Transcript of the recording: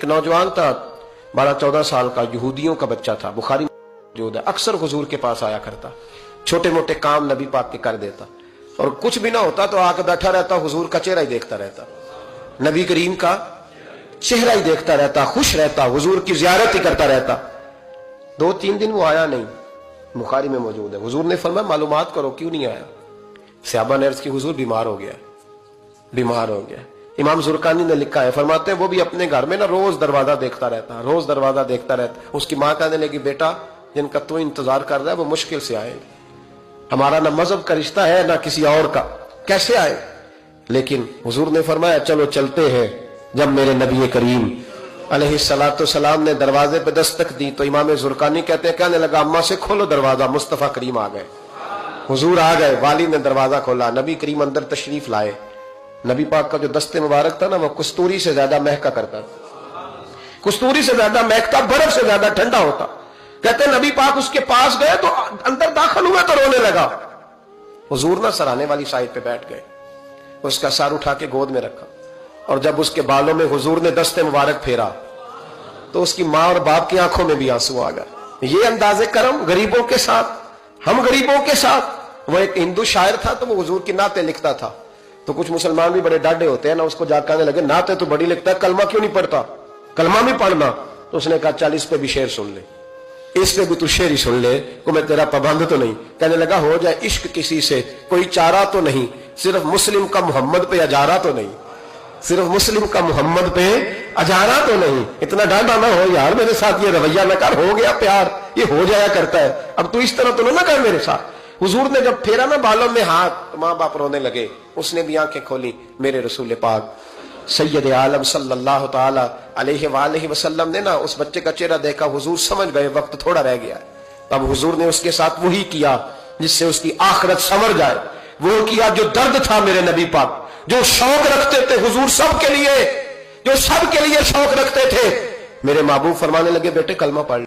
ایک نوجوان تھا 12-14 سال کا, یہودیوں کا بچہ تھا, بخاری موجود ہے, اکثر حضور کے پاس آیا کرتا, چھوٹے موٹے کام نبی پاک کے کر دیتا, اور کچھ بھی نہ ہوتا تو آ کے بیٹھا رہتا, حضور کا چہرہ ہی دیکھتا رہتا, نبی کریم کا چہرہ ہی دیکھتا رہتا, خوش رہتا, حضور کی زیارت ہی کرتا رہتا. 2-3 دن وہ آیا نہیں, بخاری میں موجود ہے. حضور نے فرمایا معلومات کرو کیوں نہیں آیا. صحابہ نے عرض کی حضور بیمار ہو گیا, بیمار ہو گیا. امام زرقانی نے لکھا ہے, فرماتے ہیں وہ بھی اپنے گھر میں نا روز دروازہ دیکھتا رہتا, روز دروازہ دیکھتا رہتا. اس کی ماں کہنے لگی بیٹا جن کا تو انتظار کر رہا ہے وہ مشکل سے آئے, ہمارا نہ مذہب کا رشتہ ہے نہ کسی اور کا, کیسے آئے. لیکن حضور نے فرمایا چلو چلتے ہیں. جب میرے نبی کریم علیہ السلام نے دروازے پہ دستک دی تو امام زرقانی کہتے ہیں کہنے لگا اماں سے کھولو دروازہ, مصطفیٰ کریم آ گئے. حضور آ گئے, والد نے دروازہ کھولا, نبی کریم اندر تشریف لائے. نبی پاک کا جو دست مبارک تھا نا وہ کستوری سے زیادہ مہکا کرتا تھا, کستوری سے زیادہ مہکتا, برف سے زیادہ ٹھنڈا ہوتا. کہتے ہیں نبی پاک اس کے پاس گئے تو اندر داخل ہوئے تو رونے لگا. حضور نہ سرانے والی سائڈ پہ بیٹھ گئے, اس کا سر اٹھا کے گود میں رکھا, اور جب اس کے بالوں میں حضور نے دست مبارک پھیرا تو اس کی ماں اور باپ کی آنکھوں میں بھی آنسو آ گئے. یہ انداز کرم غریبوں کے ساتھ, ہم غریبوں کے ساتھ. وہ ایک ہندو شاعر تھا تو وہ حضور کی نعتیں لکھتا تھا, تو کچھ مسلمان بھی بڑے ڈاڈے ہوتے ہیں نا, اس کو جا کہنے لگے نعتیں تو بڑی لکھتا ہے, کلمہ کیوں نہیں پڑھتا, کلمہ بھی پڑھنا. تو اس نے کہا چل اس پہ بھی شعر سن لے, اس پہ بھی تو شعر ہی سن لے, کو میں تیرا پابند تو نہیں. کہنے لگا ہو جائے عشق کسی سے کوئی چارہ تو نہیں, صرف مسلم کا محمد پہ اجارہ تو نہیں, صرف مسلم کا محمد پہ اجارہ تو نہیں. اتنا ڈانڈا نہ ہو یار میرے ساتھ, یہ رویہ نہ کر, ہو گیا پیار, یہ ہو جایا کرتا ہے, اب تو اس طرح تو نہ کر میرے ساتھ. حضور نے جب پھیرا نا بالوں میں ہاتھ, ماں باپ رونے لگے. اس نے بھی آنکھیں کھولی. میرے رسول پاک سید عالم صلی اللہ تعالی علیہ وآلہ وسلم نے نا اس بچے کا چہرہ دیکھا, حضور سمجھ گئے وقت تھوڑا رہ گیا. اب حضور نے اس کے ساتھ وہی کیا جس سے اس کی آخرت سنور جائے, وہ کیا جو درد تھا میرے نبی پاک, جو شوق رکھتے تھے حضور سب کے لیے, جو سب کے لیے شوق رکھتے تھے. میرے محبوب فرمانے لگے بیٹے کلمہ پڑھ